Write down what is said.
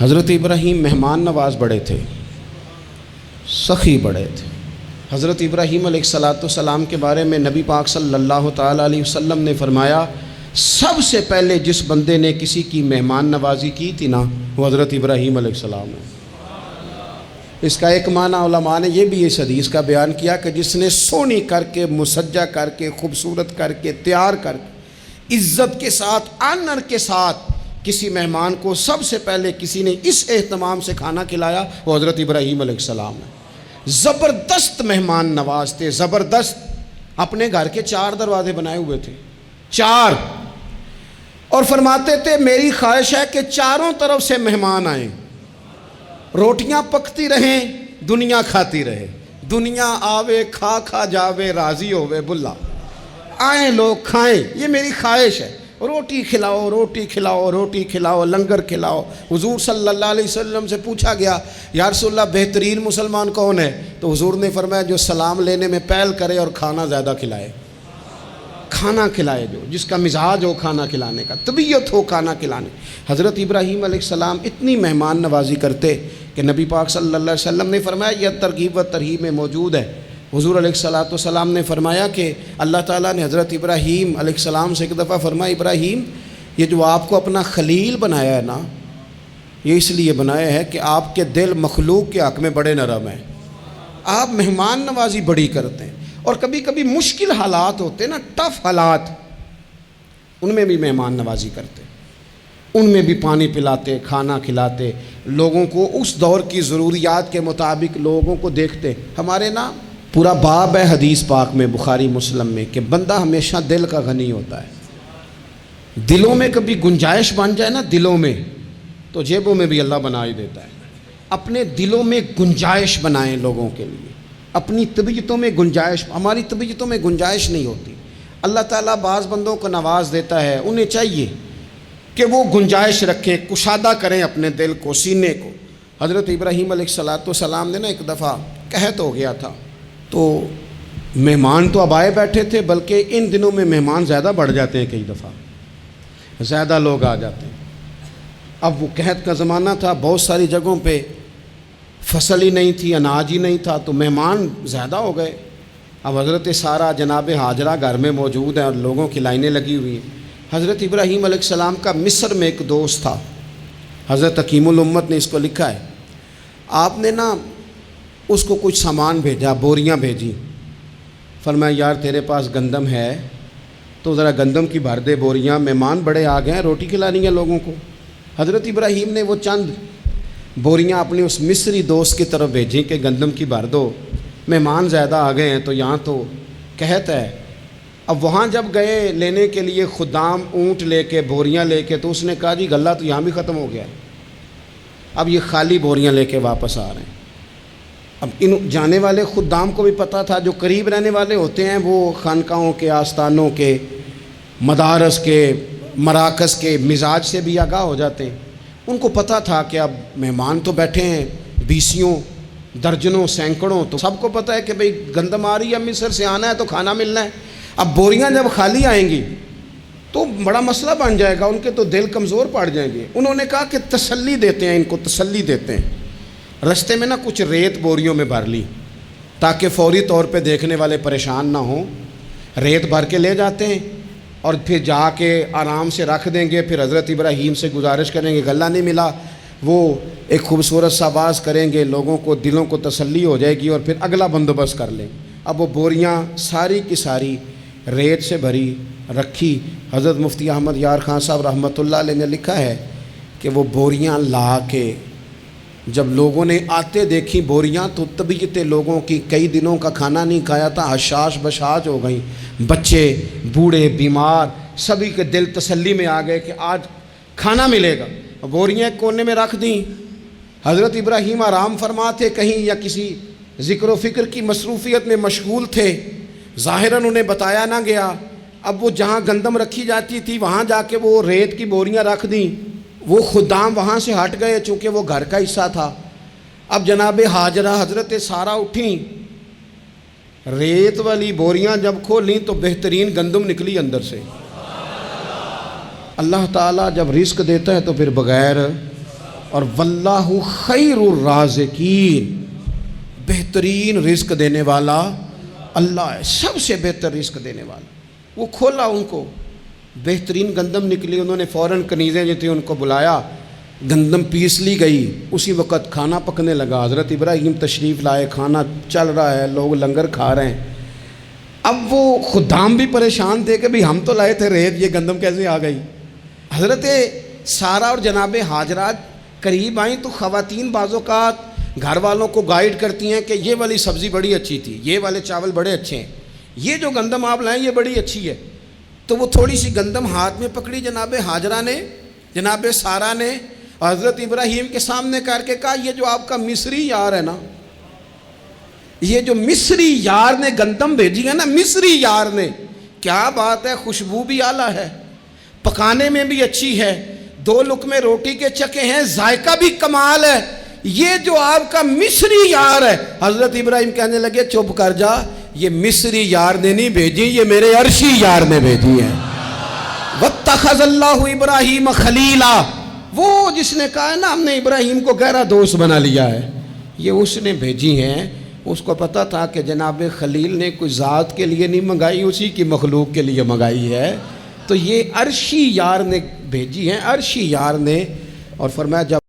حضرت ابراہیم مہمان نواز بڑے تھے، سخی بڑے تھے۔ حضرت ابراہیم علیہ السلام کے بارے میں نبی پاک صلی اللہ تعالیٰ علیہ وسلم نے فرمایا، سب سے پہلے جس بندے نے کسی کی مہمان نوازی کی تھی نا، وہ حضرت ابراہیم علیہ السلام ہے۔ اس کا ایک معنی علماء نے یہ بھی اس حدیث کا بیان کیا کہ جس نے سونی کر کے، مسجع کر کے، خوبصورت کر کے، تیار کر کے، عزت کے ساتھ، آنر کے ساتھ کسی مہمان کو سب سے پہلے کسی نے اس اہتمام سے کھانا کھلایا، وہ حضرت ابراہیم علیہ السلام ہے۔ زبردست مہمان نواز تھے، زبردست۔ اپنے گھر کے 4 دروازے بنائے ہوئے تھے، 4، اور فرماتے تھے میری خواہش ہے کہ چاروں طرف سے مہمان آئیں، روٹیاں پکتی رہیں، دنیا کھاتی رہے، دنیا آوے کھا کھا جاوے، راضی ہوئے بلا، آئیں لوگ کھائیں، یہ میری خواہش ہے۔ روٹی کھلاؤ، روٹی کھلاؤ، روٹی کھلاؤ، لنگر کھلاؤ۔ حضور صلی اللہ علیہ وسلم سے پوچھا گیا یا رسول اللہ بہترین مسلمان کون ہے؟ تو حضور نے فرمایا جو سلام لینے میں پہل کرے اور کھانا زیادہ کھلائے، کھانا کھلائے، جو جس کا مزاج ہو کھانا کھلانے کا، طبیعت ہو کھانا کھلانے۔ حضرت ابراہیم علیہ السلام اتنی مہمان نوازی کرتے کہ نبی پاک صلی اللہ علیہ وسلم نے فرمایا، یہ ترغیب و ترہیب میں موجود ہے۔ حضور علیہ السلام نے فرمایا کہ اللہ تعالیٰ نے حضرت ابراہیم علیہ السلام سے ایک دفعہ فرمایا، ابراہیم یہ جو آپ کو اپنا خلیل بنایا ہے نا، یہ اس لیے بنایا ہے کہ آپ کے دل مخلوق کے حق میں بڑے نرم ہیں، آپ مہمان نوازی بڑی کرتے ہیں، اور کبھی کبھی مشکل حالات ہوتے ہیں نا، ٹف حالات، ان میں بھی مہمان نوازی کرتے، ان میں بھی پانی پلاتے، کھانا کھلاتے، لوگوں کو اس دور کی ضروریات کے مطابق لوگوں کو دیکھتے۔ ہمارے نا پورا باب ہے حدیث پاک میں، بخاری مسلم میں، کہ بندہ ہمیشہ دل کا غنی ہوتا ہے۔ دلوں میں کبھی گنجائش بن جائے نا، دلوں میں، تو جیبوں میں بھی اللہ بنا ہی دیتا ہے۔ اپنے دلوں میں گنجائش بنائیں لوگوں کے لیے، اپنی طبیعتوں میں گنجائش۔ ہماری طبیعتوں میں گنجائش نہیں ہوتی، اللہ تعالیٰ بعض بندوں کو نواز دیتا ہے، انہیں چاہیے کہ وہ گنجائش رکھیں، کشادہ کریں اپنے دل کو، سینے کو۔ حضرت ابراہیم علیہ السلام نے نا ایک دفعہ قحط ہو گیا تھا، تو مہمان تو اب آئے بیٹھے تھے، بلکہ ان دنوں میں مہمان زیادہ بڑھ جاتے ہیں، کئی دفعہ زیادہ لوگ آ جاتے ہیں۔ اب وہ قحط کا زمانہ تھا، بہت ساری جگہوں پہ فصل ہی نہیں تھی، اناج ہی نہیں تھا، تو مہمان زیادہ ہو گئے۔ اب حضرت سارہ جناب ہاجرہ گھر میں موجود ہیں اور لوگوں کی لائنیں لگی ہوئی ہیں۔ حضرت ابراہیم علیہ السلام کا مصر میں ایک دوست تھا، حضرت حکیم الامت نے اس کو لکھا ہے، آپ نے نا اس کو کچھ سامان بھیجا، بوریاں بھیجی، فرمایا یار تیرے پاس گندم ہے تو ذرا گندم کی بھر دے بوریاں، مہمان بڑے آ گئے ہیں، روٹی کھلانی ہے لوگوں کو۔ حضرت ابراہیم نے وہ چند بوریاں اپنے اس مصری دوست کی طرف بھیجیں کہ گندم کی بھر دو، مہمان زیادہ آ گئے ہیں تو یہاں تو قحط ہے۔ اب وہاں جب گئے لینے کے لیے خدام اونٹ لے کے، بوریاں لے کے، تو اس نے کہا جی غلہ تو یہاں بھی ختم ہو گیا ہے، اب یہ خالی بوریاں لے کے واپس آ رہے ہیں۔ اب ان جانے والے خدام کو بھی پتہ تھا، جو قریب رہنے والے ہوتے ہیں وہ خانقاہوں کے، آستانوں کے، مدارس کے، مراکز کے مزاج سے بھی آگاہ ہو جاتے ہیں۔ ان کو پتہ تھا کہ اب مہمان تو بیٹھے ہیں، بیسیوں، درجنوں، سینکڑوں، تو سب کو پتہ ہے کہ بھئی گندم آ رہی ہے، مصر سے آنا ہے تو کھانا ملنا ہے۔ اب بوریاں جب خالی آئیں گی تو بڑا مسئلہ بن جائے گا، ان کے تو دل کمزور پڑ جائیں گے۔ انہوں نے کہا کہ تسلی دیتے ہیں، ان کو تسلی دیتے ہیں۔ رستے میں نا کچھ ریت بوریوں میں بھر لی تاکہ فوری طور پہ دیکھنے والے پریشان نہ ہوں، ریت بھر کے لے جاتے ہیں اور پھر جا کے آرام سے رکھ دیں گے۔ پھر حضرت ابراہیم سے گزارش کریں گے غلہ نہیں ملا، وہ ایک خوبصورت سا آواز کریں گے، لوگوں کو دلوں کو تسلی ہو جائے گی، اور پھر اگلا بندوبست کر لیں۔ اب وہ بوریاں ساری کی ساری ریت سے بھری رکھی۔ حضرت مفتی احمد یار خان صاحب رحمۃ اللہ علیہ نے لکھا ہے کہ وہ بوریاں لا کے جب لوگوں نے آتے دیکھی بوریاں، تو طبیعت لوگوں کی کئی دنوں کا کھانا نہیں کھایا تھا، حشاش بشاش ہو گئیں، بچے، بوڑھے، بیمار، سبھی کے دل تسلی میں آ گئے کہ آج کھانا ملے گا۔ بوریاں ایک کونے میں رکھ دیں۔ حضرت ابراہیم آرام فرما تھے کہیں، یا کسی ذکر و فکر کی مصروفیت میں مشغول تھے، ظاہراً انہیں بتایا نہ گیا۔ اب وہ جہاں گندم رکھی جاتی تھی وہاں جا کے وہ ریت کی بوریاں رکھ دیں۔ وہ خدام وہاں سے ہٹ گئے چونکہ وہ گھر کا حصہ تھا۔ اب جناب ہاجرہ حضرت سارہ اٹھیں، ریت والی بوریاں جب کھولیں تو بہترین گندم نکلی اندر سے۔ اللہ تعالیٰ جب رزق دیتا ہے تو پھر بغیر اور واللہ خیر الرازقین، بہترین رزق دینے والا اللہ ہے، سب سے بہتر رزق دینے والا۔ وہ کھولا ان کو، بہترین گندم نکلی، انہوں نے فوراً کنیزیں جو تھیں ان کو بلایا، گندم پیس لی گئی، اسی وقت کھانا پکنے لگا۔ حضرت ابراہیم تشریف لائے، کھانا چل رہا ہے، لوگ لنگر کھا رہے ہیں۔ اب وہ خدام بھی پریشان تھے کہ بھئی ہم تو لائے تھے ریت، یہ گندم کیسے آ گئی؟ حضرت سارہ اور جناب ہاجرہ قریب آئیں تو خواتین بعض اوقات گھر والوں کو گائیڈ کرتی ہیں کہ یہ والی سبزی بڑی اچھی تھی، یہ والے چاول بڑے اچھے ہیں، یہ جو گندم آپ لائیں یہ بڑی اچھی ہے۔ تو وہ تھوڑی سی گندم ہاتھ میں پکڑی جناب ہاجرہ نے، جناب سارہ نے، حضرت ابراہیم کے سامنے کر کے کہا یہ جو آپ کا مصری یار ہے نا، یہ جو مصری یار نے گندم بھیجی ہے نا، مصری یار نے، کیا بات ہے، خوشبو بھی اعلیٰ ہے، پکانے میں بھی اچھی ہے، 2 لقمے روٹی کے چکے ہیں، ذائقہ بھی کمال ہے، یہ جو آپ کا مصری یار ہے۔ حضرت ابراہیم کہنے لگے چپ کر جا، یہ مصری یار نے نہیں بھیجی، یہ میرے عرشی یار نے بھیجی ہے۔ وَاتَّخَذَ اللَّهُ إِبْرَاهِيمَ خَلِيلًا، وہ جس نے کہا ہے نا ہم نے ابراہیم کو گہرا دوست بنا لیا ہے، یہ اس نے بھیجی ہیں۔ اس کو پتہ تھا کہ جناب خلیل نے کوئی ذات کے لیے نہیں منگائی، اسی کی مخلوق کے لیے منگائی ہے، تو یہ عرشی یار نے بھیجی ہیں، عرشی یار نے۔ اور فرمایا جب